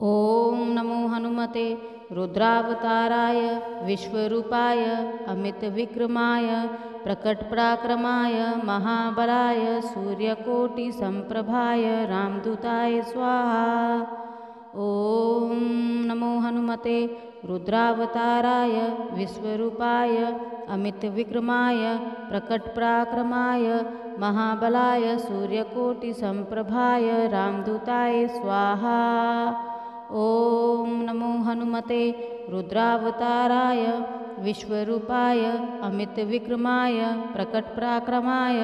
ॐ नमो हनुमते रुद्रावताराय विश्वरूपाय अमितविक्रमाय प्रकटपराक्रमाय महाबलाय सूर्यकोटिसम्प्रभाय रामदूताय स्वाहा। ॐ नमो हनुमते रुद्रावताराय विश्वरूपाय अमितविक्रमाय प्रकटपराक्रमाय महाबलाय सूर्यकोटिसम्प्रभाय रामदूताय स्वाहा। ॐ नमो हनुमते रुद्रावताराय विश्वरूपाय अमितविक्रमाय प्रकटपराक्रमाय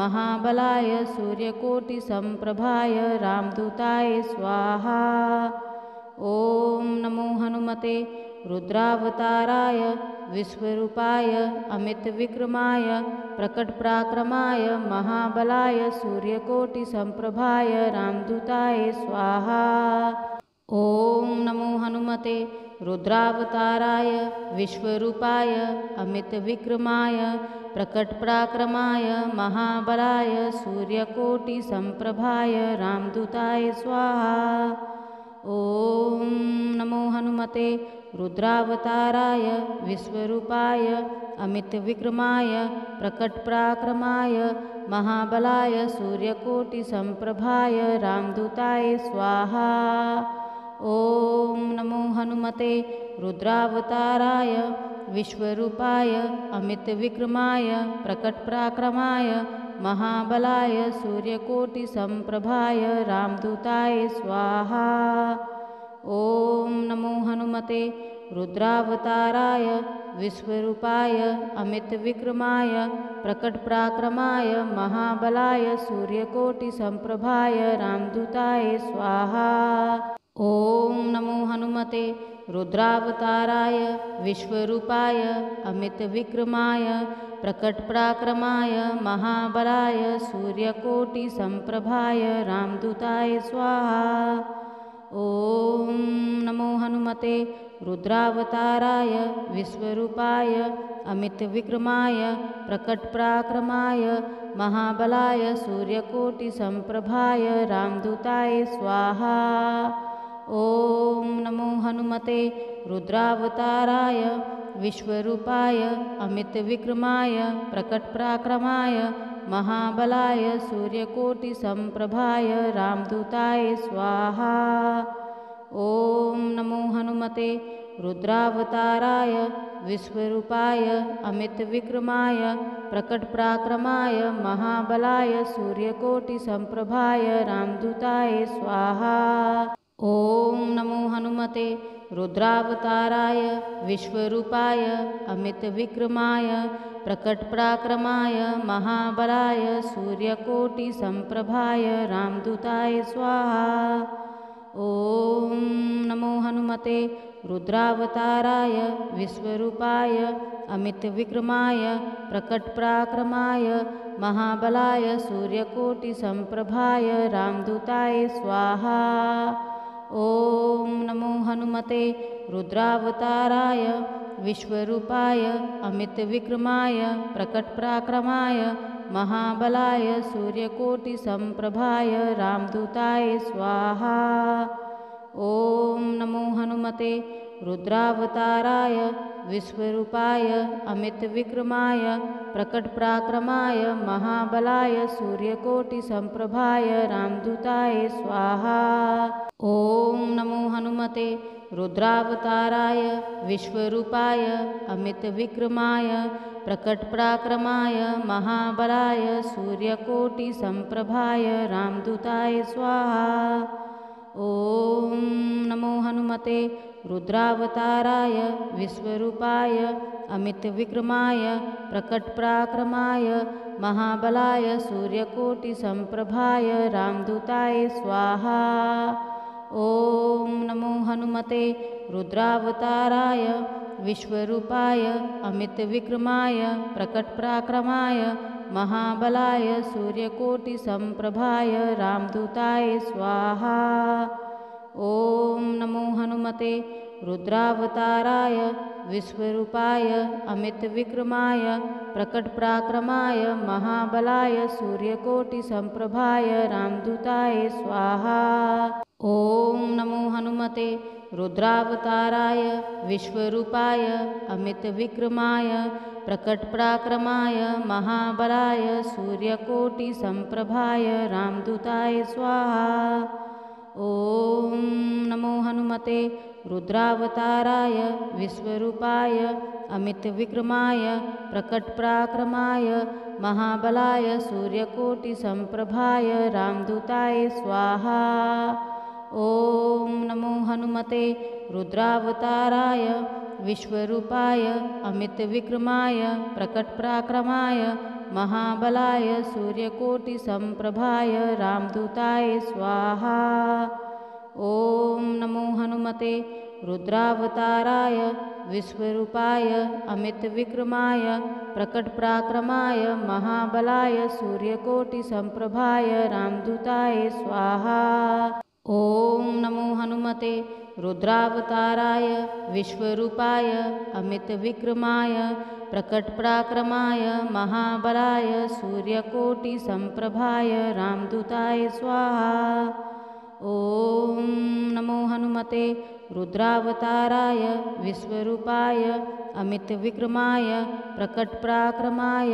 महाबलाय सूर्यकोटिसम्प्रभाय रामदूताय स्वाहा। ॐ नमो हनुमते रुद्रावताराय विश्वरूपाय अमितविक्रमाय प्रकटपराक्रमाय महाबलाय सूर्यकोटिसम्प्रभाय रामदूताय स्वाहा। ॐ नमो हनुमते रुद्रावताराय विश्वरूपाय अमितविक्रमाय प्रकटपराक्रमाय महाबलाय सूर्यकोटिसम्प्रभाय रामदूताय स्वाहा। ॐ नमो हनुमते रुद्रावताराय विश्वरूपाय अमितविक्रमाय प्रकटपराक्रमाय महाबलाय सूर्यकोटिसम्प्रभाय रामदूताय स्वाहा। ॐ नमो हनुमते रुद्रावताराय विश्वरूपाय अमितविक्रमाय प्रकटपराक्रमाय महाबलाय सूर्यकोटिसम्प्रभाय रामदूताय स्वाहा। ॐ नमो हनुमते रुद्रावताराय विश्वरूपाय अमितविक्रमाय प्रकटपराक्रमाय महाबलाय सूर्यकोटिसम्प्रभाय रामदूताय स्वाहा। ॐ नमो हनुमते रुद्रावताराय विश्वरूपाय अमितविक्रमाय प्रकटपराक्रमाय महाबलाय सूर्यकोटिसम्प्रभाय रामदूताय स्वाहा। ॐ नमो हनुमते रुद्रावताराय विश्वरूपाय अमितविक्रमाय प्रकटपराक्रमाय महाबलाय सूर्यकोटिसम्प्रभाय रामदूताय स्वाहा। ॐ नमो हनुमते रुद्रावताराय विश्वरूपाय अमितविक्रमाय प्रकटपराक्रमाय महाबलाय सूर्यकोटिसम्प्रभाय रामदूताय स्वाहा। ॐ नमो हनुमते रुद्रावताराय विश्वरूपाय अमितविक्रमाय प्रकटपराक्रमाय महाबलाय सूर्यकोटिसम्प्रभाय रामदूताय स्वाहा। ॐ नमो हनुमते रुद्रावताराय विश्वरूपाय अमितविक्रमाय प्रकटपराक्रमाय महाबलाय सूर्यकोटिसम्प्रभाय रामदूताय स्वाहा। ॐ नमो हनुमते रुद्रावताराय विश्वरूपाय अमितविक्रमाय प्रकटपराक्रमाय महाबलाय सूर्यकोटिसम्प्रभाय रामदूताय स्वाहा। ॐ नमो हनुमते रुद्रावताराय विश्वरूपाय अमितविक्रमाय प्रकटपराक्रमाय महाबलाय सूर्यकोटिसम्प्रभाय रामदूताय स्वाहा। ॐ नमो हनुमते रुद्रावताराय विश्वरूपाय अमितविक्रमाय प्रकटपराक्रमाय महाबलाय सूर्यकोटिसम्प्रभाय रामदूताय स्वाहा। ॐ नमो हनुमते रुद्रावताराय विश्वरूपाय अमितविक्रमाय प्रकटपराक्रमाय महाबलाय सूर्यकोटिसम्प्रभाय रामदूताय स्वाहा। ॐ नमो हनुमते रुद्रावताराय विश्वरूपाय अमितविक्रमाय प्रकटपराक्रमाय महाबलाय सूर्यकोटिसम्प्रभाय रामदूताय स्वाहा। ॐ नमो हनुमते रुद्रावताराय विश्वरूपाय अमितविक्रमाय प्रकटपराक्रमाय महाबलाय सूर्यकोटिसम्प्रभाय रामदूताय स्वाहा। ॐ नमो हनुमते रुद्रावताराय विश्वरूपाय अमितविक्रमाय प्रकटपराक्रमाय महाबलाय सूर्यकोटिसम्प्रभाय रामदूताय स्वाहा। ॐ नमो हनुमते हनुमते रुद्रावताराय विश्वरूपाय अमितविक्रमाय प्रकटपराक्रमाय महाबलाय सूर्यकोटिसम्प्रभाय रामदूताय स्वाहा। ॐ नमो हनुमते रुद्रावताराय विश्वरूपाय अमितविक्रमाय प्रकटपराक्रमाय महाबलाय सूर्यकोटिसम्प्रभाय रामदूताय स्वाहा। ॐ नमो हनुमते रुद्रावताराय विश्वरूपाय अमितविक्रमाय प्रकटपराक्रमाय महाबलाय सूर्यकोटिसम्प्रभाय रामदूताय स्वाहा। ॐ नमो हनुमते रुद्रावताराय विश्वरूपाय अमितविक्रमाय प्रकटपराक्रमाय महाबलाय सूर्यकोटिसम्प्रभाय रामदूताय स्वाहा। ॐ नमो हनुमते रुद्रावताराय विश्वरूपाय अमितविक्रमाय प्रकटपराक्रमाय महाबलाय सूर्यकोटिसम्प्रभाय रामदूताय स्वाहा। ॐ नमो हनुमते रुद्रावताराय विश्वरूपाय अमितविक्रमाय प्रकटपराक्रमाय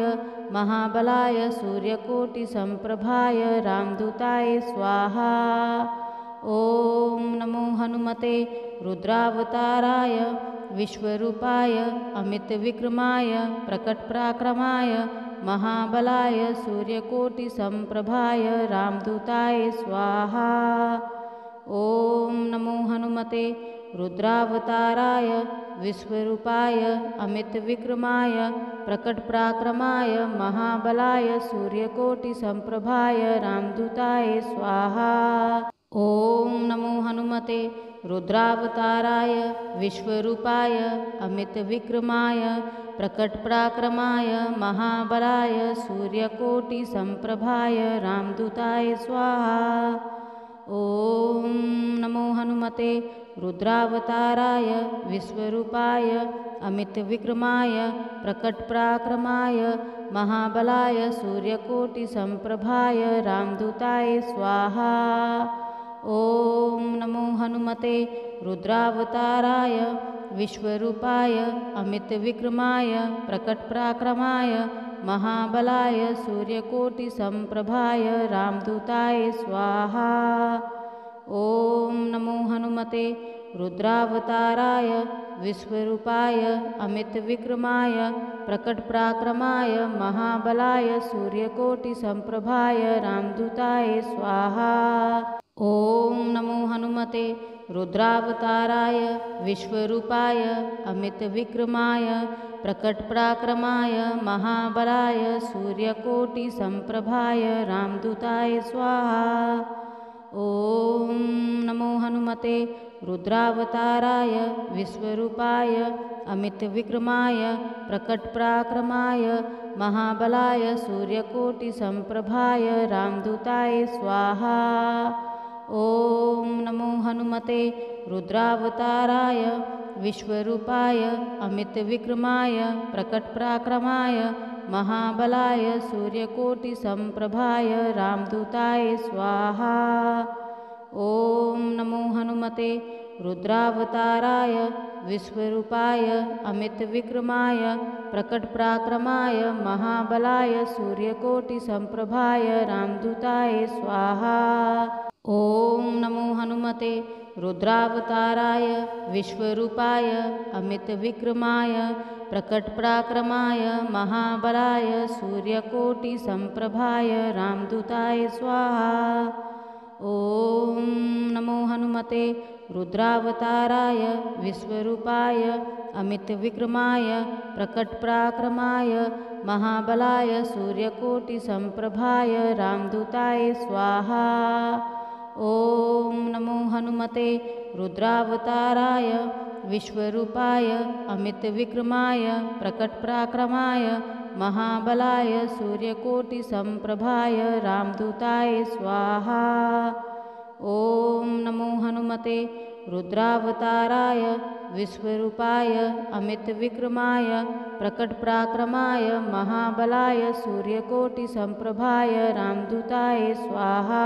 महाबलाय सूर्यकोटिसम्प्रभाय रामदूताय स्वाहा। ॐ नमो हनुमते रुद्रावताराय विश्वरूपाय अमितविक्रमाय प्रकटपराक्रमाय महाबलाय सूर्यकोटिसम्प्रभाय रामदूताय स्वाहा। ॐ नमो हनुमते रुद्रावताराय विश्वरूपाय अमितविक्रमाय प्रकटपराक्रमाय महाबलाय सूर्यकोटिसम्प्रभाय रामदूताय स्वाहा। ॐ नमो हनुमते रुद्रावताराय विश्वरूपाय अमितविक्रमाय प्रकटपराक्रमाय महाबलाय सूर्यकोटिसम्प्रभाय रामदूताय स्वाहा। ॐ नमो हनुमते रुद्रावताराय विश्वरूपाय अमितविक्रमाय प्रकटपराक्रमाय महाबलाय सूर्यकोटिसम्प्रभाय रामदूताय स्वाहा। ॐ नमो हनुमते रुद्रावताराय विश्वरूपाय अमितविक्रमाय प्रकटपराक्रमाय महाबलाय सूर्यकोटिसम्प्रभाय रामदूताय स्वाहा। ॐ नमो हनुमते रुद्रावताराय विश्वरूपाय अमितविक्रमाय प्रकटपराक्रमाय महाबलाय सूर्यकोटिसम्प्रभाय रामदूताय स्वाहा। ॐ नमो हनुमते रुद्रावताराय विश्वरूपाय अमितविक्रमाय प्रकटपराक्रमाय महाबलाय सूर्यकोटिसम्प्रभाय रामदूताय स्वाहा। ॐ नमो हनुमते रुद्रावताराय विश्वरूपाय अमितविक्रमाय प्रकटपराक्रमाय महाबलाय सूर्यकोटिसम्प्रभाय रामदूताय स्वाहा। ॐ नमो हनुमते रुद्रावताराय विश्वरूपाय अमितविक्रमाय प्रकटपराक्रमाय महाबलाय सूर्यकोटिसम्प्रभाय रामदूताय स्वाहा। ॐ नमो हनुमते रुद्रावताराय विश्वरूपाय अमितविक्रमाय प्रकटपराक्रमाय महाबलाय सूर्यकोटिसम्प्रभाय रामदूताय स्वाहा। ॐ नमो हनुमते रुद्रावताराय विश्वरूपाय अमितविक्रमाय प्रकटपराक्रमाय महाबलाय सूर्यकोटिसम्प्रभाय रामदूताय स्वाहा। ॐ नमो हनुमते रुद्रावताराय विश्वरूपाय अमितविक्रमाय प्रकटपराक्रमाय महाबलाय सूर्यकोटिसम्प्रभाय रामदूताय स्वाहा। ॐ नमो हनुमते रुद्रावताराय विश्वरूपाय अमितविक्रमाय प्रकटपराक्रमाय महाबलाय सूर्यकोटिसम्प्रभाय रामदूताय स्वाहा। ॐ नमो हनुमते रुद्रावताराय विश्वरूपाय अमितविक्रमाय प्रकटपराक्रमाय महाबलाय सूर्यकोटिसम्प्रभाय रामदूताय स्वाहा।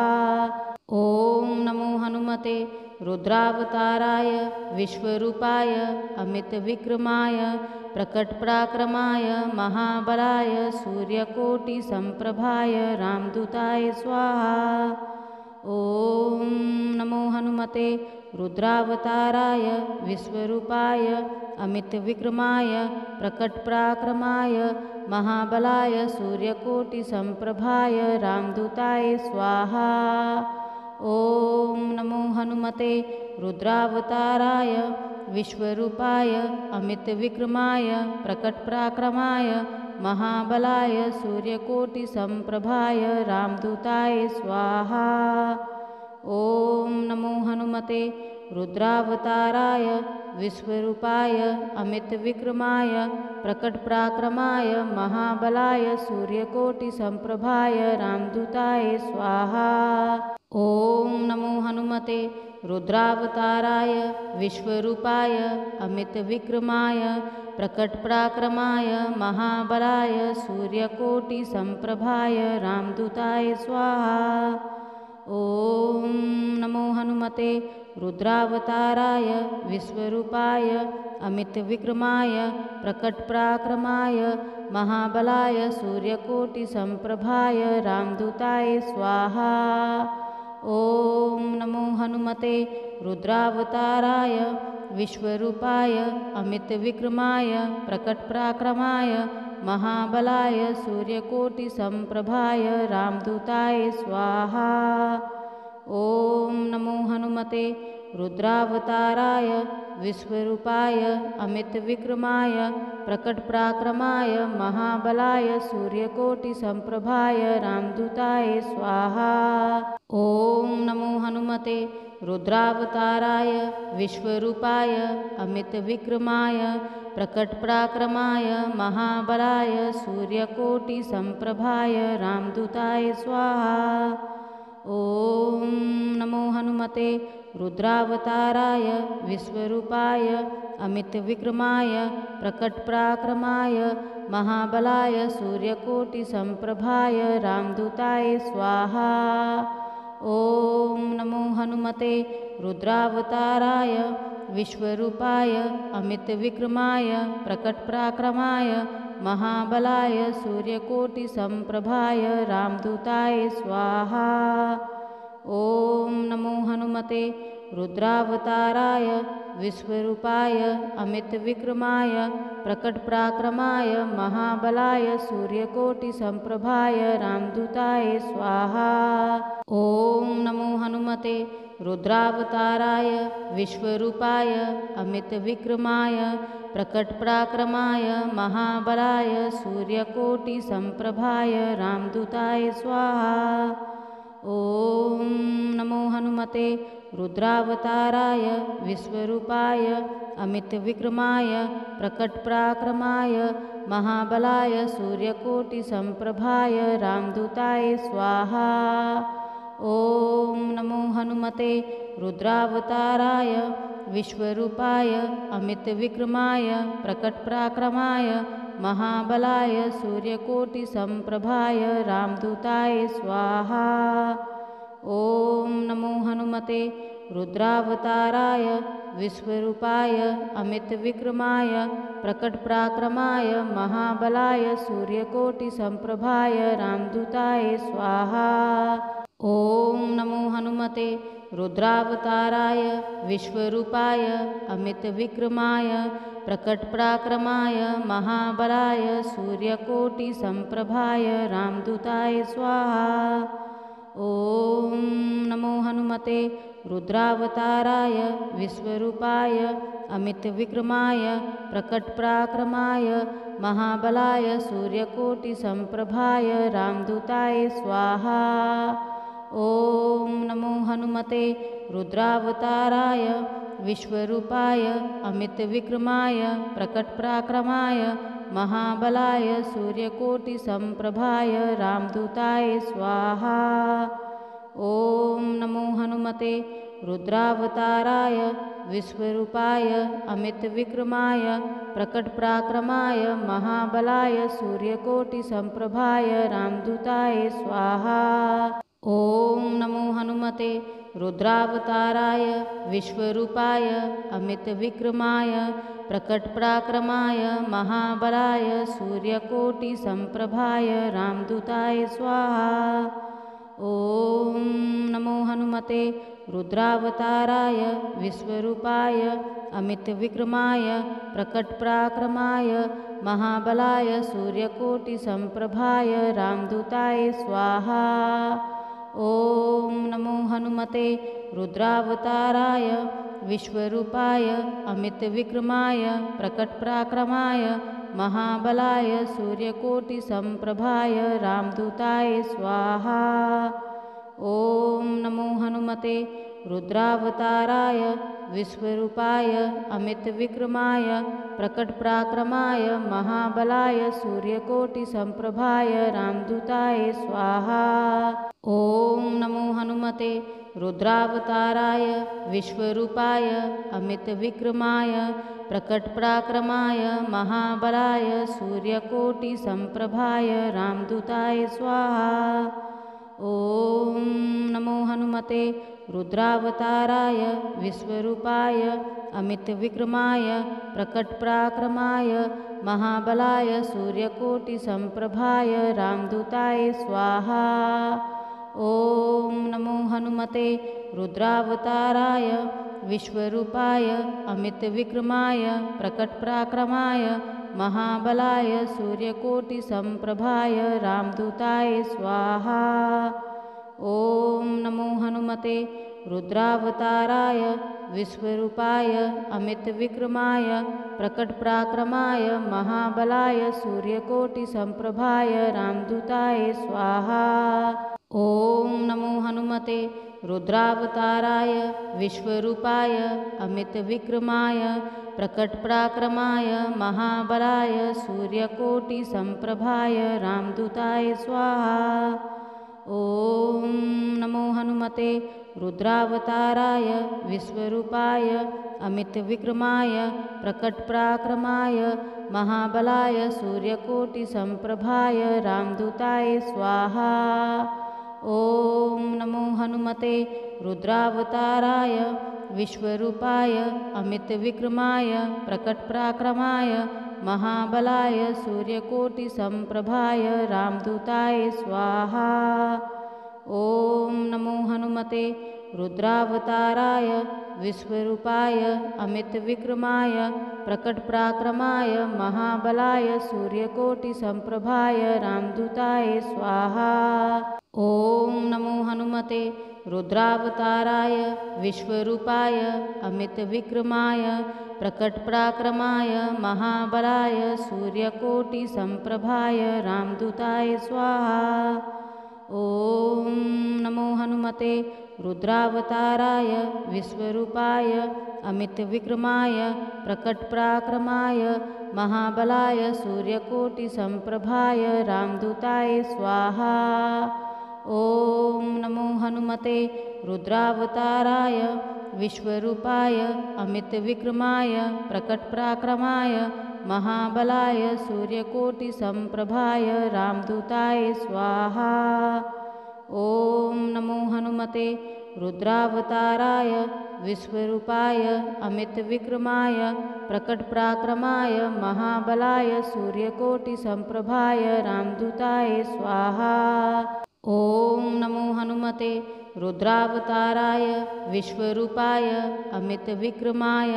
ॐ नमो हनुमते रुद्रावताराय विश्वरूपाय अमितविक्रमाय प्रकटपराक्रमाय महाबलाय सूर्यकोटिसम्प्रभाय रामदूताय स्वाहा। ॐ नमो हनुमते रुद्रावताराय विश्वरूपाय अमितविक्रमाय प्रकटपराक्रमाय महाबलाय सूर्यकोटिसम्प्रभाय रामदूताय स्वाहा। ॐ नमो हनुमते रुद्रावताराय विश्वरूपाय अमितविक्रमाय प्रकटपराक्रमाय महाबलाय सूर्यकोटिसम्प्रभाय रामदूताय स्वाहा। ॐ नमो हनुमते रुद्रावताराय विश्वरूपाय अमितविक्रमाय प्रकटपराक्रमाय महाबलाय सूर्यकोटिसम्प्रभाय रामदूताय स्वाहा। ॐ नमो हनुमते रुद्रावताराय विश्वरूपाय अमितविक्रमाय प्रकटपराक्रमाय महाबलाय सूर्यकोटिसम्प्रभाय रामदूताय स्वाहा। ॐ नमो हनुमते रुद्रावताराय विश्वरूपाय अमितविक्रमाय प्रकटपराक्रमाय महाबलाय सूर्यकोटिसम्प्रभाय रामदूताय स्वाहा। ॐ नमो हनुमते रुद्रावताराय विश्वरूपाय अमितविक्रमाय प्रकटपराक्रमाय महाबलाय सूर्यकोटिसम्प्रभाय रामदूताय स्वाहा। ॐ नमो हनुमते रुद्रावताराय विश्वरूपाय अमितविक्रमाय प्रकटपराक्रमाय महाबलाय सूर्यकोटिसम्प्रभाय रामदूताय स्वाहा। ॐ नमो हनुमते रुद्रावताराय विश्वरूपाय अमितविक्रमाय प्रकटपराक्रमाय महाबलाय सूर्यकोटिसम्प्रभाय रामदूताय स्वाहा। ॐ नमो हनुमते रुद्रावताराय विश्वरूपाय अमितविक्रमाय प्रकटपराक्रमाय महाबलाय सूर्यकोटिसम्प्रभाय रामदूताय स्वाहा। ॐ नमो हनुमते रुद्रावताराय विश्वरूपाय अमितविक्रमाय प्रकटपराक्रमाय महाबलाय सूर्यकोटिसम्प्रभाय रामदूताय स्वाहा। ॐ नमो हनुमते रुद्रावताराय विश्वरूपाय अमितविक्रमाय प्रकटपराक्रमाय महाबलाय सूर्यकोटिसम्प्रभाय रामदूताय स्वाहा। ॐ नमो हनुमते रुद्रावताराय विश्वरूपाय अमितविक्रमाय प्रकटपराक्रमाय महाबलाय सूर्यकोटिसम्प्रभाय रामदूताय स्वाहा। ॐ नमो हनुमते रुद्रावताराय विश्वरूपाय अमितविक्रमाय प्रकटपराक्रमाय महाबलाय सूर्यकोटिसम्प्रभाय रामदूताय स्वाहा। ॐ नमो हनुमते रुद्रावताराय विश्वरूपाय अमितविक्रमाय प्रकटपराक्रमाय महाबलाय सूर्यकोटिसम्प्रभाय रामदूताय स्वाहा। ॐ नमो हनुमते रुद्रावताराय विश्वरूपाय अमितविक्रमाय प्रकटपराक्रमाय महाबलाय सूर्यकोटिसम्प्रभाय रामदूताय स्वाहा। ॐ नमो हनुमते रुद्रावताराय विश्वरूपाय अमितविक्रमाय प्रकटपराक्रमाय महाबलाय सूर्यकोटिसम्प्रभाय रामदूताय स्वाहा। ॐ नमो हनुमते रुद्रावताराय विश्वरूपाय अमितविक्रमाय प्रकटपराक्रमाय महाबलाय सूर्यकोटिसम्प्रभाय रामदूताय स्वाहा। ॐ नमो हनुमते रुद्रावताराय विश्वरूपाय अमितविक्रमाय प्रकटपराक्रमाय महाबलाय सूर्यकोटिसम्प्रभाय रामदूताय स्वाहा। ॐ नमो हनुमते रुद्रावताराय विश्वरूपाय अमितविक्रमाय प्रकटपराक्रमाय महाबलाय सूर्यकोटिसम्प्रभाय रामदूताय स्वाहा। ॐ नमो हनुमते रुद्रावताराय विश्वरूपाय अमितविक्रमाय प्रकटपराक्रमाय महाबलाय सूर्यकोटिसम्प्रभाय रामदूताय स्वाहा। ॐ नमो हनुमते रुद्रावताराय विश्वरूपाय अमितविक्रमाय प्रकटपराक्रमाय महाबलाय सूर्यकोटिसम्प्रभाय रामदूताय स्वाहा। ॐ नमो हनुमते रुद्रावताराय विश्वरूपाय अमितविक्रमाय प्रकटपराक्रमाय महाबलाय सूर्यकोटिसम्प्रभाय रामदूताय स्वाहा। ॐ नमो हनुमते रुद्रावताराय विश्वरूपाय अमितविक्रमाय प्रकटपराक्रमाय महाबलाय सूर्यकोटिसम्प्रभाय रामदूताय स्वाहा। ॐ नमो हनुमते रुद्रावताराय विश्वरूपाय अमितविक्रमाय प्रकटपराक्रमाय महाबलाय सूर्यकोटिसम्प्रभाय रामदूताय स्वाहा। ॐ नमो हनुमते रुद्रावताराय विश्वरूपाय अमितविक्रमाय प्रकटपराक्रमाय महाबलाय सूर्यकोटिसम्प्रभाय रामदूताय स्वाहा। ॐ नमो हनुमते रुद्रावताराय विश्वरूपाय अमितविक्रमाय प्रकटपराक्रमाय महाबलाय सूर्यकोटिसम्प्रभाय रामदूताय स्वाहा। ॐ नमो हनुमते रुद्रावताराय विश्वरूपाय अमितविक्रमाय प्रकटपराक्रमाय महाबलाय सूर्यकोटिसम्प्रभाय रामदूताय स्वाहा। ॐ नमो हनुमते रुद्रावताराय विश्वरूपाय अमितविक्रमाय प्रकटपराक्रमाय महाबलाय सूर्यकोटिसम्प्रभाय रामदूताय स्वाहा। ॐ नमो हनुमते रुद्रावताराय विश्वरूपाय अमितविक्रमाय प्रकटपराक्रमाय महाबलाय सूर्यकोटिसम्प्रभाय रामदूताय स्वाहा। ॐ नमो हनुमते रुद्रावताराय विश्वरूपाय अमितविक्रमाय प्रकटपराक्रमाय महाबलाय सूर्यकोटिसम्प्रभाय रामदूताय स्वाहा। ॐ नमो हनुमते रुद्रावताराय विश्वरूपाय अमितविक्रमाय प्रकटपराक्रमाय महाबलाय सूर्यकोटिसम्प्रभाय रामदूताय स्वाहा। ॐ नमो हनुमते रुद्रावताराय विश्वरूपाय अमितविक्रमाय प्रकटपराक्रमाय महाबलाय सूर्यकोटिसम्प्रभाय रामदूताय स्वाहा। ॐ नमो हनुमते रुद्रावताराय विश्वरूपाय अमितविक्रमाय प्रकटपराक्रमाय महाबलाय सूर्यकोटिसम्प्रभाय रामदूताय स्वाहा। ॐ नमो हनुमते रुद्रावताराय विश्वरूपाय अमितविक्रमाय प्रकटपराक्रमाय महाबलाय सूर्यकोटिसम्प्रभाय रामदूताय स्वाहा। ॐ नमो हनुमते रुद्रावताराय विश्वरूपाय अमितविक्रमाय प्रकटपराक्रमाय महाबलाय सूर्यकोटिसम्प्रभाय रामदूताय स्वाहा। ॐ नमो हनुमते रुद्रावताराय विश्वरूपाय अमितविक्रमाय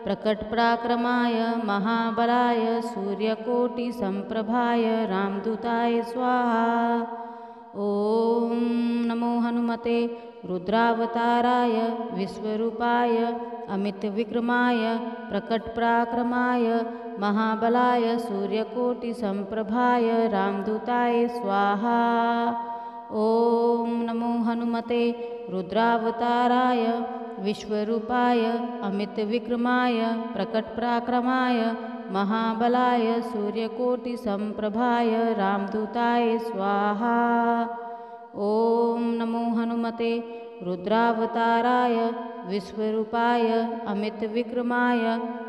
प्रकटपराक्रमाय महाबलाय सूर्यकोटिसम्प्रभाय रामदूताय स्वाहा। ॐ नमो हनुमते रुद्रावताराय विश्वरूपाय अमितविक्रमाय प्रकटपराक्रमाय महाबलाय सूर्यकोटिसम्प्रभाय रामदूताय स्वाहा। ॐ नमो हनुमते रुद्रावताराय विश्वरूपाय अमितविक्रमाय प्रकटपराक्रमाय महाबलाय सूर्यकोटिसम्प्रभाय रामदूताय स्वाहा। ॐ नमो हनुमते रुद्रावताराय विश्वरूपाय अमितविक्रमाय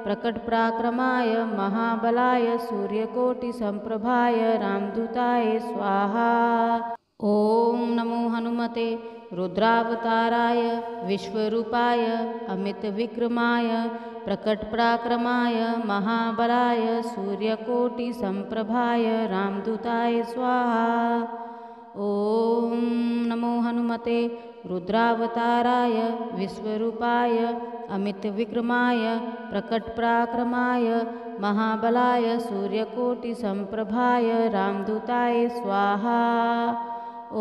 प्रकटपराक्रमाय महाबलाय सूर्यकोटिसम्प्रभाय रामदूताय स्वाहा। ॐ नमो हनुमते रुद्रावताराय विश्वरूपाय अमितविक्रमाय प्रकटपराक्रमाय महाबलाय सूर्यकोटिसम्प्रभाय रामदूताय स्वाहा। ॐ नमो हनुमते रुद्रावताराय विश्वरूपाय अमितविक्रमाय प्रकटपराक्रमाय महाबलाय सूर्यकोटिसम्प्रभाय रामदूताय स्वाहा। ॐ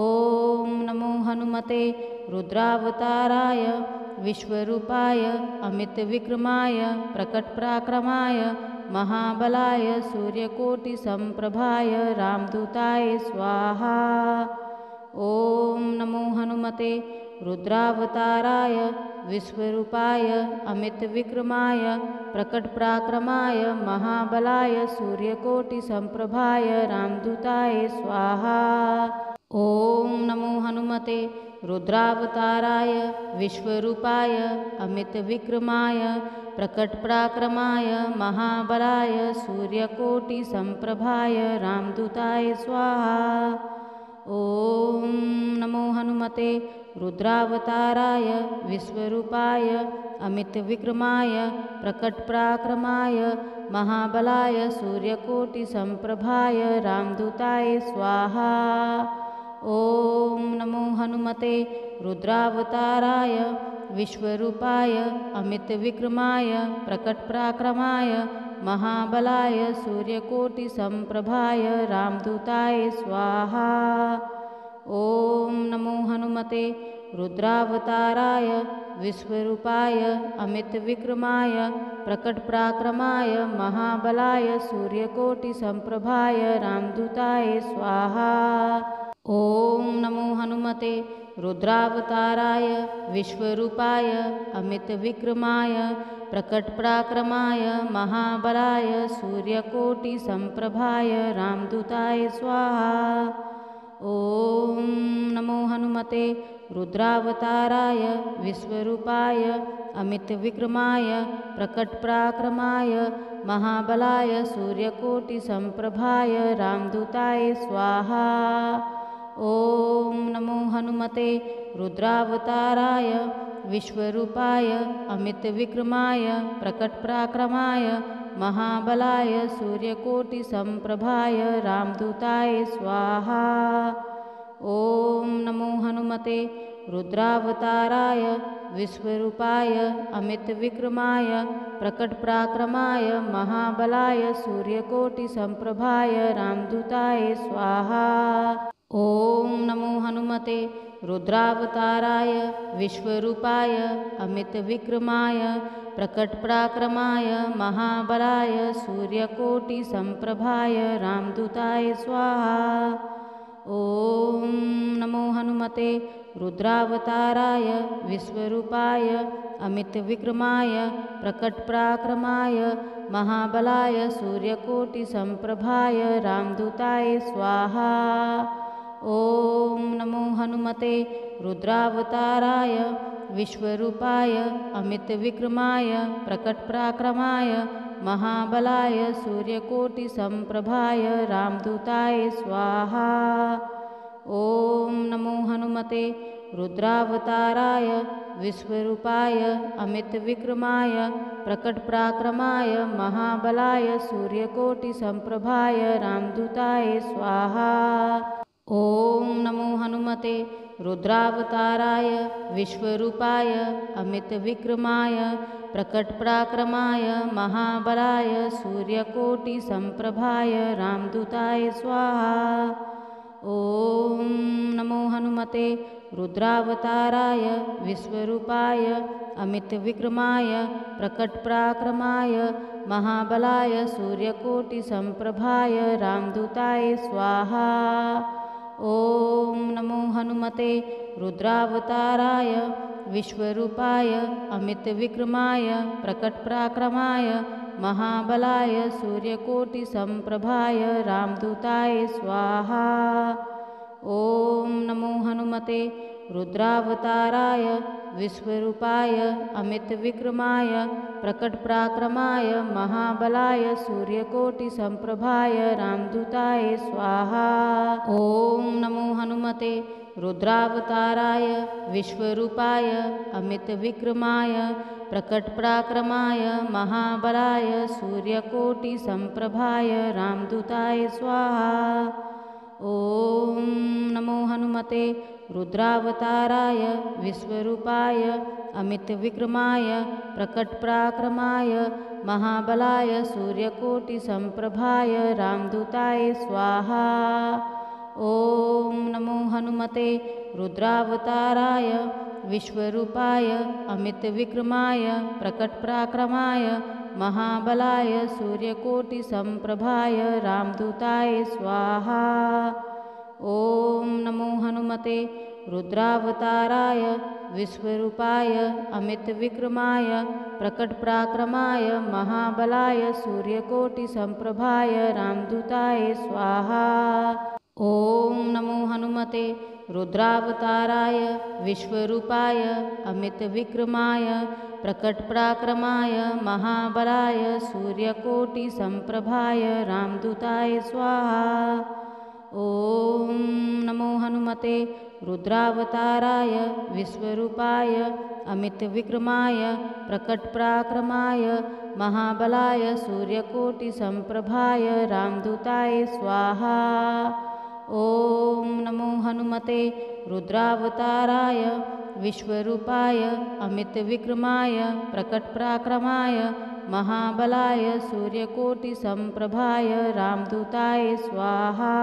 नमो हनुमते रुद्रावताराय विश्वरूपाय अमितविक्रमाय प्रकटपराक्रमाय महाबलाय सूर्यकोटिसम्प्रभाय रामदूताय स्वाहा। ॐ नमो हनुमते रुद्रावताराय विश्वरूपाय अमितविक्रमाय प्रकटपराक्रमाय महाबलाय सूर्यकोटिसम्प्रभाय रामदूताय स्वाहा। ॐ नमो हनुमते रुद्रावताराय विश्वरूपाय अमितविक्रमाय प्रकटपराक्रमाय महाबलाय सूर्यकोटिसम्प्रभाय रामदूताय स्वाहा। ॐ नमो हनुमते रुद्रावताराय विश्वरूपाय अमितविक्रमाय प्रकटपराक्रमाय महाबलाय सूर्यकोटिसम्प्रभाय रामदूताय स्वाहा। ॐ नमो हनुमते रुद्रावताराय विश्वरूपाय अमितविक्रमाय प्रकटपराक्रमाय महाबलाय सूर्यकोटिसम्प्रभाय रामदूताय स्वाहा। ॐ नमो हनुमते रुद्रावताराय विश्वरूपाय अमितविक्रमाय प्रकटपराक्रमाय महाबलाय सूर्यकोटिसम्प्रभाय रामदूताय स्वाहा। ॐ नमो हनुमते रुद्रावताराय विश्वरूपाय अमितविक्रमाय प्रकटपराक्रमाय महाबलाय सूर्यकोटिसम्प्रभाय रामदूताय स्वाहा। ॐ नमो हनुमते रुद्रावताराय विश्वरूपाय अमितविक्रमाय प्रकटपराक्रमाय महाबलाय सूर्यकोटिसम्प्रभाय रामदूताय स्वाहा। ॐ नमो हनुमते रुद्रावताराय विश्वरूपाय अमितविक्रमाय प्रकटपराक्रमाय महाबलाय सूर्यकोटिसम्प्रभाय रामदूताय स्वाहा। ॐ नमो हनुमते रुद्रावताराय विश्वरूपाय अमितविक्रमाय प्रकटपराक्रमाय महाबलाय सूर्यकोटिसम्प्रभाय रामदूताय स्वाहा। ॐ नमो हनुमते रुद्रावताराय विश्वरूपाय अमितविक्रमाय प्रकटपराक्रमाय महाबलाय सूर्यकोटिसम्प्रभाय रामदूताय स्वाहा। ॐ नमो हनुमते रुद्रावताराय विश्वरूपाय अमितविक्रमाय प्रकटपराक्रमाय महाबलाय सूर्यकोटिसम्प्रभाय रामदूताय स्वाहा। ॐ नमो हनुमते रुद्रावताराय विश्वरूपाय अमितविक्रमाय प्रकटपराक्रमाय महाबलाय सूर्यकोटिसम्प्रभाय रामदूताय स्वाहा। ॐ नमो हनुमते रुद्रावताराय विश्वरूपाय अमितविक्रमाय प्रकटपराक्रमाय महाबलाय सूर्यकोटिसम्प्रभाय रामदूताय स्वाहा। ॐ नमो हनुमते रुद्रावताराय विश्वरूपाय अमितविक्रमाय प्रकटपराक्रमाय महाबलाय सूर्यकोटिसम्प्रभाय रामदूताय स्वाहा। ॐ नमो हनुमते रुद्रावताराय विश्वरूपाय अमितविक्रमाय प्रकटपराक्रमाय महाबलाय सूर्यकोटिसम्प्रभाय रामदूताय स्वाहा। ॐ नमो हनुमते रुद्रावताराय विश्वरूपाय अमितविक्रमाय प्रकटपराक्रमाय महाबलाय सूर्यकोटिसम्प्रभाय रामदूताय स्वाहा। ॐ नमो हनुमते रुद्रावताराय विश्वरूपाय अमितविक्रमाय प्रकटपराक्रमाय महाबलाय सूर्यकोटिसम्प्रभाय रामदूताय स्वाहा। ॐ नमो हनुमते रुद्रावताराय विश्वरूपाय अमितविक्रमाय प्रकटपराक्रमाय महाबलाय सूर्यकोटिसम्प्रभाय रामदूताय स्वाहा। ॐ नमो हनुमते रुद्रावताराय विश्वरूपाय अमितविक्रमाय प्रकटपराक्रमाय महाबलाय सूर्यकोटिसम्प्रभाय रामदूताय स्वाहा। ॐ नमो हनुमते रुद्रावताराय विश्वरूपाय अमितविक्रमाय प्रकटपराक्रमाय महाबलाय सूर्यकोटिसम्प्रभाय रामदूताय स्वाहा। ॐ नमो हनुमते रुद्रावताराय विश्वरूपाय अमितविक्रमाय प्रकटपराक्रमाय महाबलाय सूर्यकोटिसम्प्रभाय रामदूताय स्वाहा। ॐ नमो हनुमते रुद्रावताराय विश्वरूपाय अमितविक्रमाय प्रकटपराक्रमाय महाबलाय सूर्यकोटिसम्प्रभाय रामदूताय स्वाहा। ॐ नमो हनुमते रुद्रावताराय विश्वरूपाय अमितविक्रमाय प्रकटपराक्रमाय महाबलाय सूर्यकोटिसम्प्रभाय रामदूताय स्वाहा। ॐ नमो हनुमते रुद्रावताराय विश्वरूपाय अमितविक्रमाय प्रकटपराक्रमाय महाबलाय सूर्यकोटिसम्प्रभाय रामदूताय स्वाहा।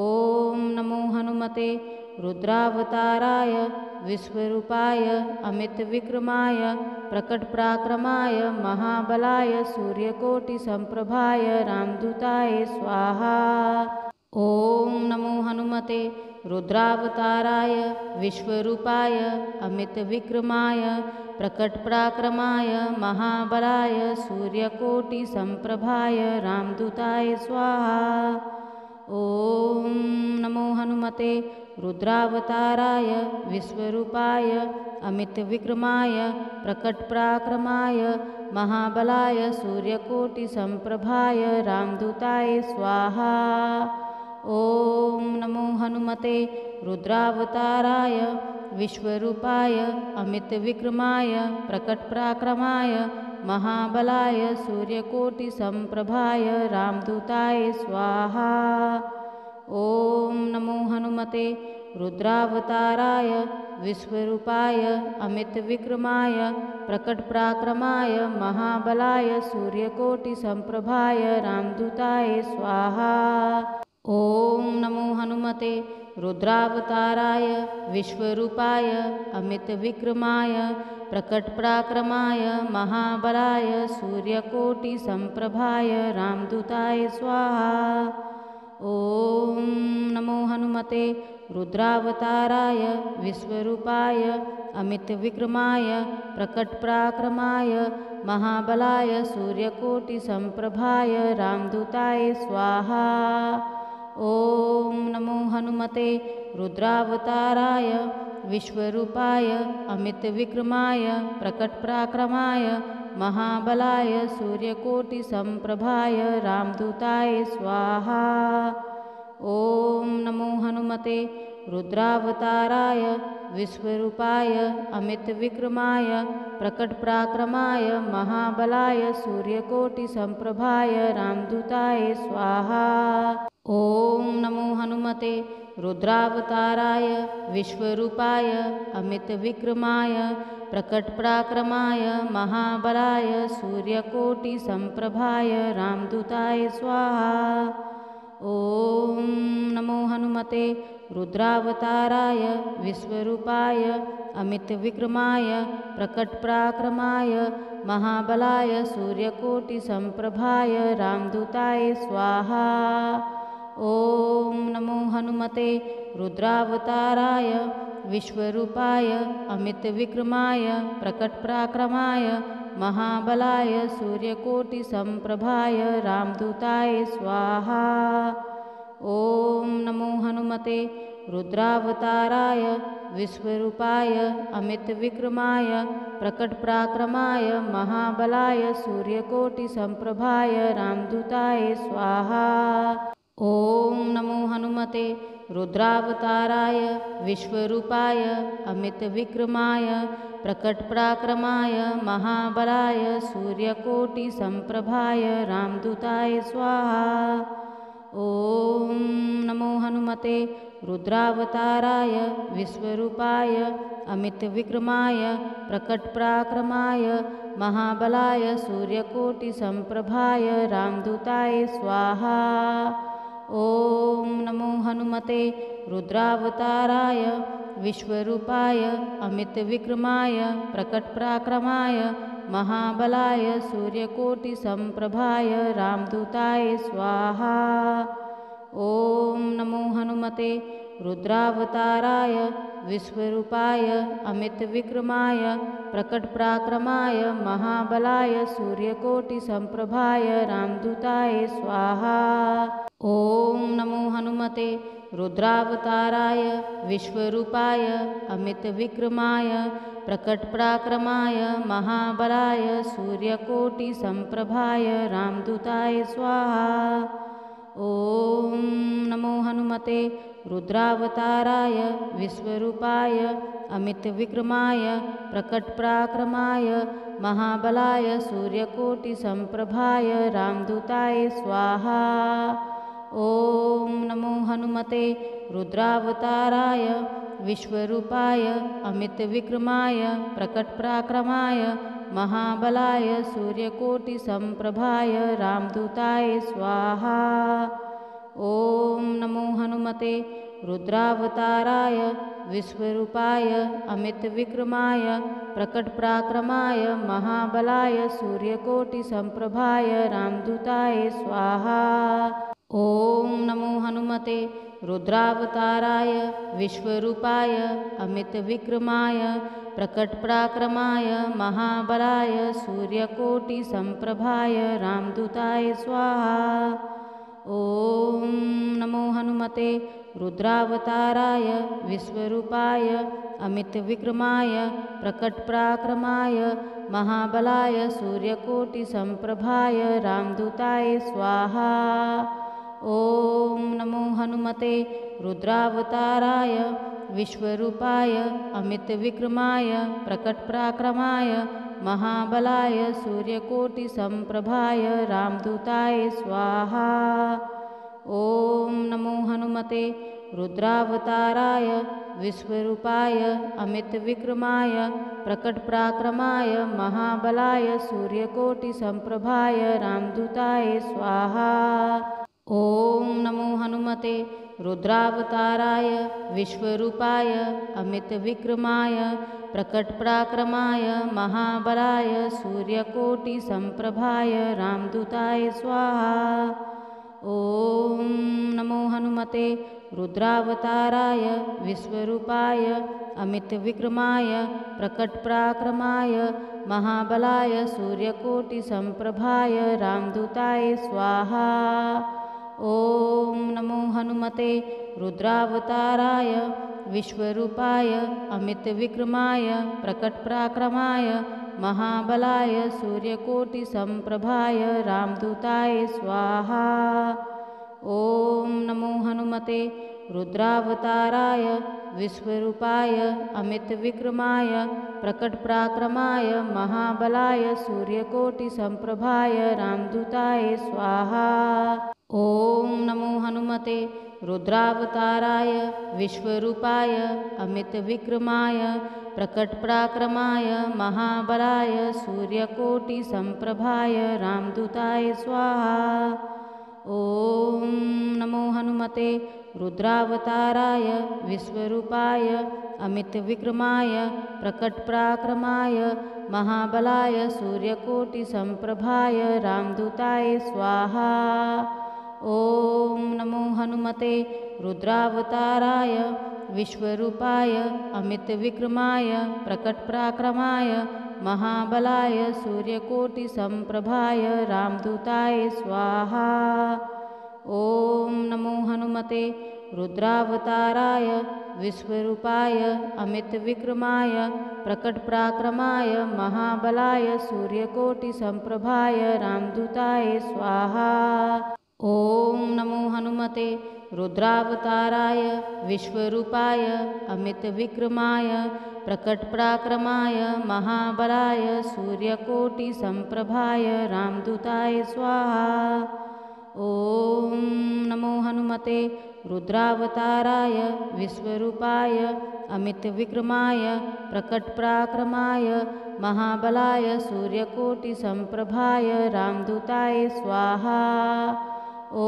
ॐ नमो हनुमते रुद्रावताराय विश्वरूपाय अमितविक्रमाय प्रकटपराक्रमाय महाबलाय सूर्यकोटिसम्प्रभाय रामदूताय स्वाहा। ॐ नमो हनुमते रुद्रावताराय विश्वरूपाय अमितविक्रमाय प्रकटपराक्रमाय महाबलाय सूर्यकोटिसम्प्रभाय रामदूताय स्वाहा। ॐ नमो हनुमते रुद्रावताराय विश्वरूपाय अमितविक्रमाय प्रकटपराक्रमाय महाबलाय सूर्यकोटिसम्प्रभाय रामदूताय स्वाहा। ॐ नमो हनुमते रुद्रावताराय विश्वरूपाय अमितविक्रमाय प्रकटपराक्रमाय महाबलाय सूर्यकोटिसम्प्रभाय रामदूताय स्वाहा। ॐ नमो हनुमते रुद्रावताराय विश्वरूपाय अमितविक्रमाय प्रकटपराक्रमाय महाबलाय सूर्यकोटिसम्प्रभाय रामदूताय स्वाहा। ॐ नमो हनुमते रुद्रावताराय विश्वरूपाय अमितविक्रमाय प्रकटपराक्रमाय महाबलाय सूर्यकोटिसम्प्रभाय रामदूताय स्वाहा। ॐ नमो हनुमते रुद्रावताराय विश्वरूपाय अमितविक्रमाय प्रकटपराक्रमाय महाबलाय सूर्यकोटिसम्प्रभाय रामदूताय स्वाहा। ॐ नमो हनुमते रुद्रावताराय विश्वरूपाय अमितविक्रमाय प्रकटपराक्रमाय महाबलाय सूर्यकोटिसम्प्रभाय रामदूताय स्वाहा। ॐ नमो हनुमते रुद्रावताराय विश्वरूपाय अमितविक्रमाय प्रकटपराक्रमाय महाबलाय सूर्यकोटिसम्प्रभाय रामदूताय स्वाहा। ॐ नमो हनुमते रुद्रावताराय विश्वरूपाय अमितविक्रमाय प्रकटपराक्रमाय महाबलाय सूर्यकोटिसम्प्रभाय रामदूताय स्वाहा। ॐ नमो हनुमते रुद्रावताराय विश्वरूपाय अमितविक्रमाय प्रकटपराक्रमाय महाबलाय सूर्यकोटिसम्प्रभाय रामदूताय स्वाहा। ॐ नमो हनुमते रुद्रावताराय विश्वरूपाय अमितविक्रमाय प्रकटपराक्रमाय महाबलाय सूर्यकोटिसम्प्रभाय रामदूताय स्वाहा। ॐ नमो हनुमते रुद्रावताराय विश्वरूपाय अमितविक्रमाय प्रकटपराक्रमाय महाबलाय सूर्यकोटिसम्प्रभाय रामदूताय स्वाहा। ॐ नमो हनुमते रुद्रावताराय विश्वरूपाय अमितविक्रमाय प्रकटपराक्रमाय महाबलाय सूर्यकोटिसम्प्रभाय रामदूताय स्वाहा। ॐ नमो हनुमते रुद्रावताराय विश्वरूपाय अमितविक्रमाय प्रकटपराक्रमाय महाबलाय सूर्यकोटिसम्प्रभाय रामदूताय स्वाहा। ॐ नमो हनुमते रुद्रावताराय विश्वरूपाय अमितविक्रमाय प्रकटपराक्रमाय महाबलाय सूर्यकोटिसम्प्रभाय रामदूताय स्वाहा। ॐ नमो हनुमते रुद्रावताराय विश्वरूपाय अमितविक्रमाय प्रकटपराक्रमाय महाबलाय सूर्यकोटिसम्प्रभाय रामदूताय स्वाहा। ॐ नमो हनुमते रुद्रावताराय विश्वरूपाय अमितविक्रमाय प्रकटपराक्रमाय महाबलाय सूर्यकोटिसम्प्रभाय रामदूताय स्वाहा। ॐ नमो हनुमते रुद्रावताराय विश्वरूपाय अमितविक्रमाय प्रकटपराक्रमाय महाबलाय सूर्यकोटिसम्प्रभाय रामदूताय स्वाहा। ॐ नमो हनुमते रुद्रावताराय विश्वरूपाय अमितविक्रमाय प्रकटपराक्रमाय महाबलाय सूर्यकोटिसम्प्रभाय रामदूताय स्वाहा। ॐ नमो हनुमते रुद्रावताराय विश्वरूपाय अमितविक्रमाय प्रकटपराक्रमाय महाबलाय सूर्यकोटिसम्प्रभाय रामदूताय स्वाहा। ॐ नमो हनुमते रुद्रावताराय विश्वरूपाय अमितविक्रमाय प्रकटपराक्रमाय महाबलाय सूर्यकोटिसम्प्रभाय रामदूताय स्वाहा। ॐ नमो हनुमते रुद्रावताराय विश्वरूपाय अमितविक्रमाय प्रकटपराक्रमाय महाबलाय सूर्यकोटिसम्प्रभाय रामदूताय स्वाहा। ॐ नमो हनुमते रुद्रावताराय विश्वरूपाय अमितविक्रमाय प्रकटपराक्रमाय महाबलाय सूर्यकोटिसम्प्रभाय रामदूताय स्वाहा। ॐ नमो हनुमते रुद्रावताराय विश्वरूपाय अमितविक्रमाय प्रकटपराक्रमाय महाबलाय सूर्यकोटिसम्प्रभाय रामदूताय स्वाहा। ॐ नमो हनुमते रुद्रावताराय विश्वरूपाय अमितविक्रमाय प्रकटपराक्रमाय महाबलाय सूर्यकोटिसम्प्रभाय रामदूताय स्वाहा। ॐ नमो हनुमते रुद्रावताराय विश्वरूपाय अमितविक्रमाय प्रकटपराक्रमाय महाबलाय सूर्यकोटिसम्प्रभाय रामदूताय स्वाहा। ॐ नमो हनुमते रुद्रावताराय विश्वरूपाय अमितविक्रमाय प्रकटपराक्रमाय महाबलाय सूर्यकोटिसम्प्रभाय रामदूताय स्वाहा। ॐ नमो हनुमते रुद्रावताराय विश्वरूपाय अमितविक्रमाय प्रकटपराक्रमाय महाबलाय सूर्यकोटिसम्प्रभाय रामदूताय स्वाहा। ॐ नमो हनुमते रुद्रावताराय विश्वरूपाय अमितविक्रमाय प्रकटपराक्रमाय महाबलाय सूर्यकोटिसम्प्रभाय रामदूताय स्वाहा। ॐ नमो हनुमते रुद्रावताराय विश्वरूपाय अमितविक्रमाय प्रकटपराक्रमाय महाबलाय सूर्यकोटिसम्प्रभाय रामदूताय स्वाहा। ॐ नमो हनुमते रुद्रावताराय विश्वरूपाय अमितविक्रमाय प्रकटपराक्रमाय महाबलाय सूर्यकोटिसम्प्रभाय रामदूताय स्वाहा। ॐ नमो हनुमते रुद्रावताराय विश्वरूपाय अमितविक्रमाय प्रकटपराक्रमाय महाबलाय सूर्यकोटिसम्प्रभाय रामदूताय स्वाहा। ॐ नमो हनुमते रुद्रावताराय विश्वरूपाय अमितविक्रमाय प्रकटपराक्रमाय महाबलाय सूर्यकोटिसम्प्रभाय रामदूताय स्वाहा। ॐ नमो हनुमते रुद्रावताराय विश्वरूपाय अमितविक्रमाय प्रकटपराक्रमाय महाबलाय सूर्यकोटिसम्प्रभाय रामदूताय स्वाहा। ॐ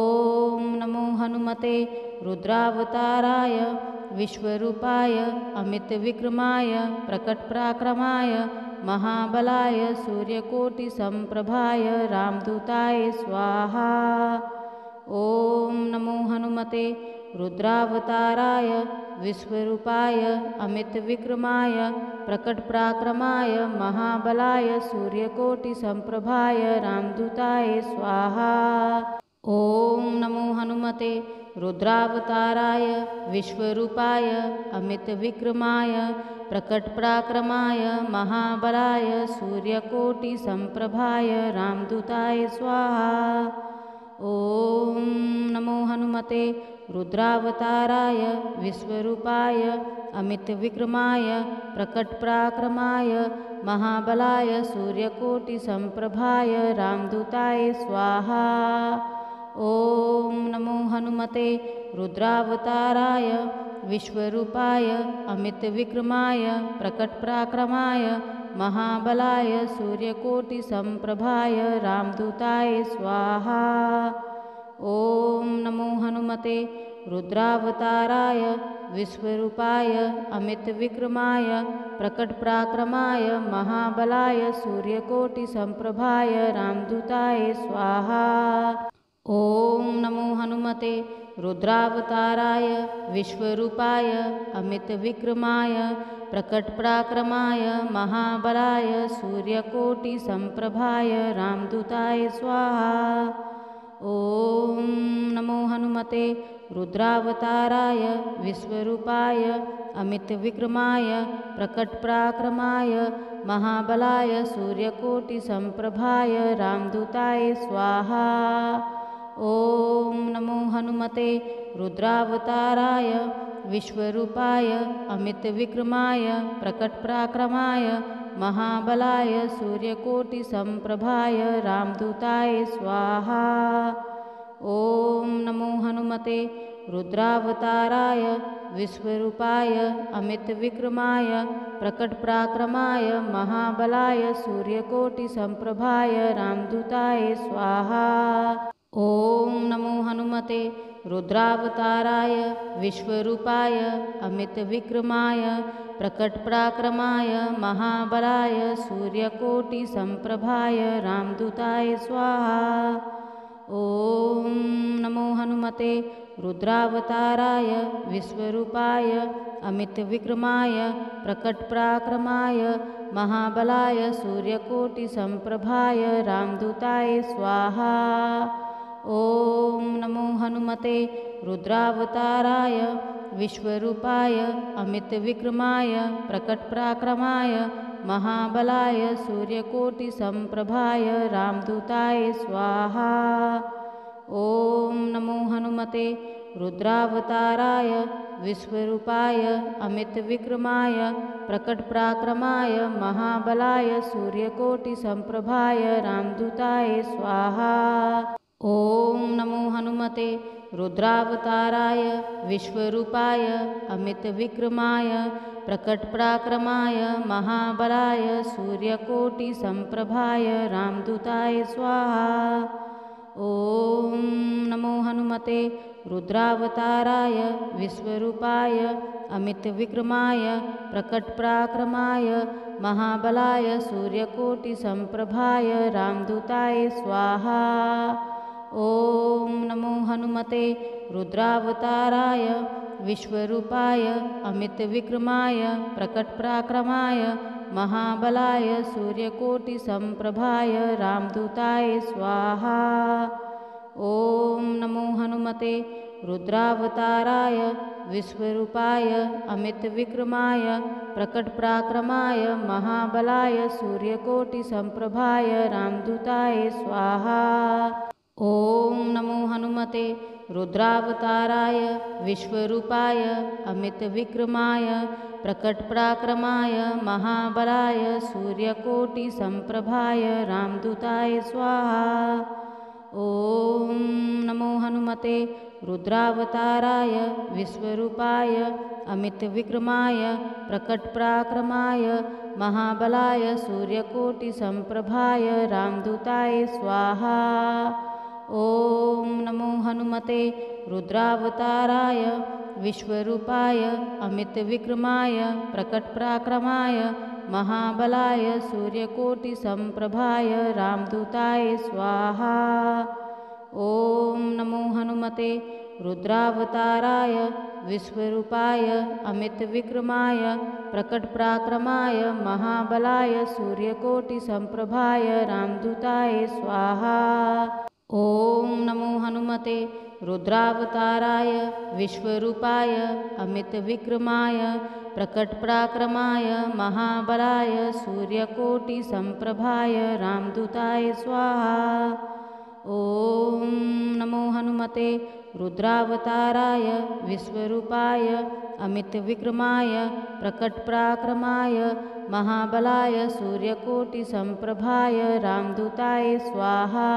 नमो हनुमते रुद्रावताराय विश्वरूपाय अमितविक्रमाय प्रकटपराक्रमाय महाबलाय सूर्यकोटिसम्प्रभाय रामदूताय स्वाहा। ॐ नमो हनुमते रुद्रावताराय विश्वरूपाय अमितविक्रमाय प्रकटपराक्रमाय महाबलाय सूर्यकोटिसम्प्रभाय रामदूताय स्वाहा। ॐ नमो हनुमते रुद्रावताराय विश्वरूपाय अमितविक्रमाय प्रकटपराक्रमाय महाबलाय सूर्यकोटिसम्प्रभाय रामदूताय स्वाहा। ॐ नमो हनुमते रुद्रावताराय विश्वरूपाय अमितविक्रमाय प्रकटपराक्रमाय महाबलाय सूर्यकोटिसम्प्रभाय रामदूताय स्वाहा। ॐ नमो हनुमते रुद्रावताराय विश्वरूपाय अमितविक्रमाय प्रकटपराक्रमाय महाबलाय सूर्यकोटिसम्प्रभाय रामदूताय स्वाहा। ॐ नमो हनुमते रुद्रावताराय विश्वरूपाय अमितविक्रमाय प्रकटपराक्रमाय महाबलाय सूर्यकोटिसम्प्रभाय रामदूताय स्वाहा। ॐ नमो हनुमते रुद्रावताराय विश्वरूपाय अमितविक्रमाय प्रकटपराक्रमाय महाबलाय सूर्यकोटिसम्प्रभाय रामदूताय स्वाहा। ॐ नमो हनुमते रुद्रावताराय विश्वरूपाय अमितविक्रमाय प्रकटपराक्रमाय महाबलाय सूर्यकोटिसम्प्रभाय रामदूताय स्वाहा। ॐ नमो हनुमते रुद्रावताराय विश्वरूपाय अमितविक्रमाय प्रकटपराक्रमाय महाबलाय सूर्यकोटिसम्प्रभाय रामदूताय स्वाहा। ॐ नमो हनुमते रुद्रावताराय विश्वरूपाय अमितविक्रमाय प्रकटपराक्रमाय महाबलाय सूर्यकोटिसम्प्रभाय रामदूताय स्वाहा। ॐ नमो हनुमते रुद्रावताराय विश्वरूपाय अमितविक्रमाय प्रकटपराक्रमाय महाबलाय सूर्यकोटिसम्प्रभाय रामदूताय स्वाहा। ॐ नमो हनुमते रुद्रावताराय विश्वरूपाय अमितविक्रमाय प्रकटपराक्रमाय महाबलाय सूर्यकोटिसम्प्रभाय रामदूताय स्वाहा। ॐ नमो हनुमते रुद्रावताराय विश्वरूपाय अमितविक्रमाय प्रकटपराक्रमाय महाबलाय सूर्यकोटिसम्प्रभाय रामदूताय स्वाहा। ॐ नमो हनुमते रुद्रावताराय विश्वरूपाय अमितविक्रमाय प्रकटपराक्रमाय महाबलाय सूर्यकोटिसम्प्रभाय रामदूताय स्वाहा। ॐ नमो हनुमते रुद्रावताराय विश्वरूपाय अमितविक्रमाय प्रकटपराक्रमाय महाबलाय सूर्यकोटिसम्प्रभाय रामदूताय स्वाहा। ॐ नमो हनुमते रुद्रावताराय विश्वरूपाय अमितविक्रमाय प्रकटपराक्रमाय महाबलाय सूर्यकोटिसम्प्रभाय रामदूताय स्वाहा। ॐ नमो हनुमते रुद्रावताराय विश्वरूपाय अमितविक्रमाय प्रकटपराक्रमाय महाबलाय सूर्यकोटिसम्प्रभाय रामदूताय स्वाहा। ॐ नमो हनुमते रुद्रावताराय विश्वरूपाय अमितविक्रमाय प्रकटपराक्रमाय महाबलाय सूर्यकोटिसम्प्रभाय रामदूताय स्वाहा। ॐ नमो हनुमते रुद्रावताराय विश्वरूपाय अमितविक्रमाय प्रकटपराक्रमाय महाबलाय सूर्यकोटिसम्प्रभाय रामदूताय स्वाहा। ॐ नमो हनुमते रुद्रावताराय विश्वरूपाय अमितविक्रमाय प्रकटपराक्रमाय महाबलाय सूर्यकोटिसम्प्रभाय रामदूताय स्वाहा। ॐ नमो हनुमते रुद्रावताराय विश्वरूपाय अमितविक्रमाय प्रकटपराक्रमाय महाबलाय सूर्यकोटिसम्प्रभाय रामदूताय स्वाहा। ॐ नमो हनुमते रुद्रावताराय विश्वरूपाय अमितविक्रमाय प्रकटपराक्रमाय महाबलाय सूर्यकोटिसम्प्रभाय रामदूताय स्वाहा। ॐ नमो हनुमते रुद्रावताराय विश्वरूपाय अमितविक्रमाय प्रकटपराक्रमाय महाबलाय सूर्यकोटिसम्प्रभाय रामदूताय स्वाहा। ॐ नमो हनुमते रुद्रावताराय विश्वरूपाय अमितविक्रमाय प्रकटपराक्रमाय महाबलाय सूर्यकोटिसम्प्रभाय रामदूताय स्वाहा।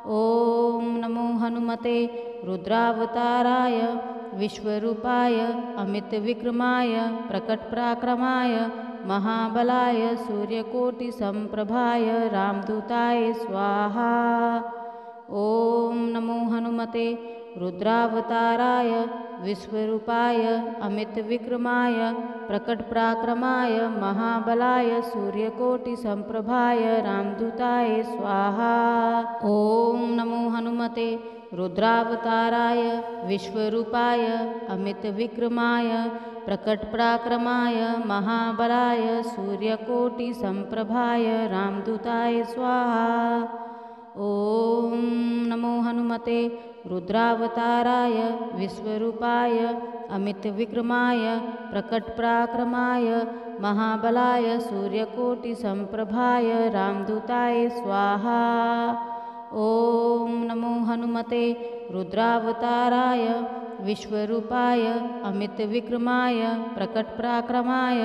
ॐ नमो हनुमते रुद्रावताराय विश्वरूपाय अमितविक्रमाय प्रकटपराक्रमाय महाबलाय सूर्यकोटिसम्प्रभाय रामदूताय स्वाहा। ॐ नमो हनुमते रुद्रावताराय विश्वरूपाय अमितविक्रमाय प्रकटपराक्रमाय महाबलाय सूर्यकोटिसम्प्रभाय रामदूताय स्वाहा। ॐ नमो हनुमते रुद्रावताराय विश्वरूपाय अमितविक्रमाय प्रकटपराक्रमाय महाबलाय सूर्यकोटिसम्प्रभाय रामदूताय स्वाहा। ॐ नमो हनुमते रुद्रावताराय विश्वरूपाय अमितविक्रमाय प्रकटपराक्रमाय महाबलाय सूर्यकोटिसम्प्रभाय रामदूताय स्वाहा। ॐ नमो हनुमते रुद्रावताराय विश्वरूपाय अमितविक्रमाय प्रकटपराक्रमाय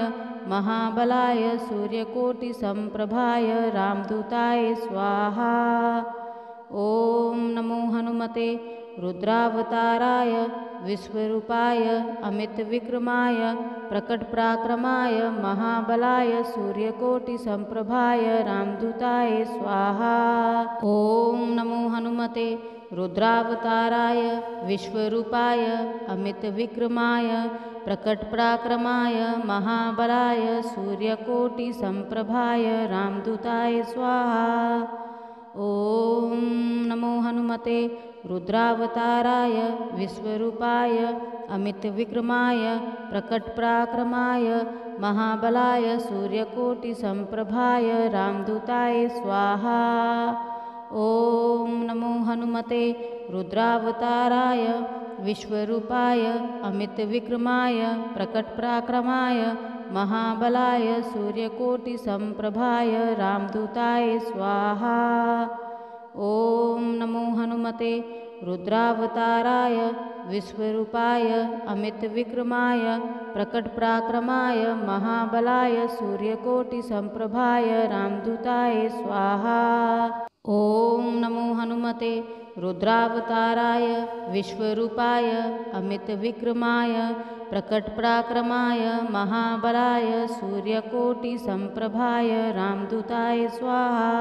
महाबलाय सूर्यकोटिसम्प्रभाय रामदूताय स्वाहा। ॐ नमो हनुमते रुद्रावताराय विश्वरूपाय अमितविक्रमाय प्रकटपराक्रमाय महाबलाय सूर्यकोटिसम्प्रभाय रामदूताय स्वाहा। ॐ नमो हनुमते रुद्रावताराय विश्वरूपाय अमितविक्रमाय प्रकटपराक्रमाय महाबलाय सूर्यकोटिसम्प्रभाय रामदूताय स्वाहा। ॐ नमो हनुमते रुद्रावताराय विश्वरूपाय अमितविक्रमाय प्रकटपराक्रमाय महाबलाय सूर्यकोटिसम्प्रभाय रामदूताय स्वाहा। ॐ नमो हनुमते रुद्रावताराय विश्वरूपाय अमितविक्रमाय प्रकटपराक्रमाय महाबलाय सूर्यकोटिसम्प्रभाय रामदूताय स्वाहा। ॐ नमो हनुमते रुद्रावताराय विश्वरूपाय अमितविक्रमाय प्रकटपराक्रमाय महाबलाय सूर्यकोटिसम्प्रभाय रामदूताय स्वाहा। ॐ नमो हनुमते रुद्रावताराय विश्वरूपाय अमितविक्रमाय प्रकटपराक्रमाय महाबलाय सूर्यकोटिसम्प्रभाय रामदूताय स्वाहा।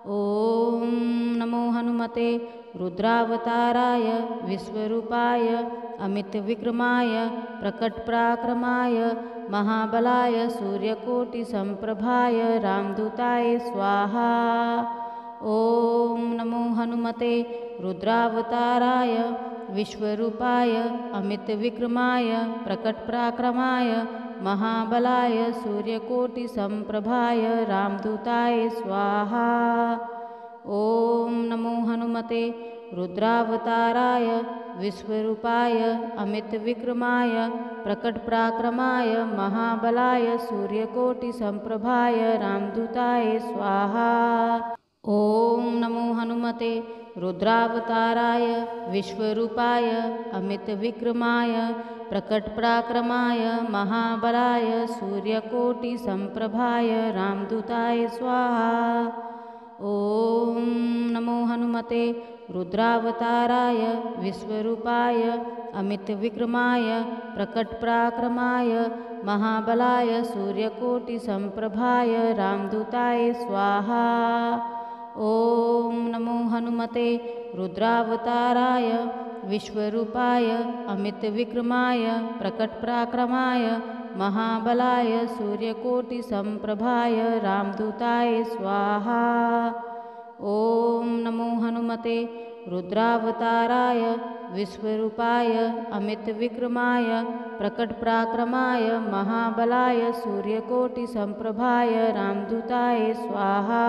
ॐ नमो हनुमते रुद्रावताराय विश्वरूपाय अमितविक्रमाय प्रकटपराक्रमाय महाबलाय सूर्यकोटिसम्प्रभाय रामदूताय स्वाहा। ॐ नमो हनुमते रुद्रावताराय विश्वरूपाय अमितविक्रमाय प्रकटपराक्रमाय महाबलाय सूर्यकोटिसम्प्रभाय रामदूताय स्वाहा। ॐ नमो हनुमते रुद्रावताराय विश्वरूपाय अमितविक्रमाय प्रकटपराक्रमाय महाबलाय सूर्यकोटिसम्प्रभाय रामदूताय स्वाहा। ॐ नमो हनुमते रुद्रावताराय विश्वरूपाय अमितविक्रमाय प्रकटपराक्रमाय महाबलाय सूर्यकोटिसम्प्रभाय रामदूताय स्वाहा। ॐ नमो हनुमते रुद्रावताराय विश्वरूपाय अमितविक्रमाय प्रकटपराक्रमाय महाबलाय सूर्यकोटिसम्प्रभाय रामदूताय स्वाहा। ॐ नमो हनुमते रुद्रावताराय विश्वरूपाय अमितविक्रमाय प्रकटपराक्रमाय महाबलाय सूर्यकोटिसम्प्रभाय रामदूताय स्वाहा। ॐ नमो हनुमते रुद्रावताराय विश्वरूपाय अमितविक्रमाय प्रकटपराक्रमाय महाबलाय सूर्यकोटिसम्प्रभाय रामदूताय स्वाहा।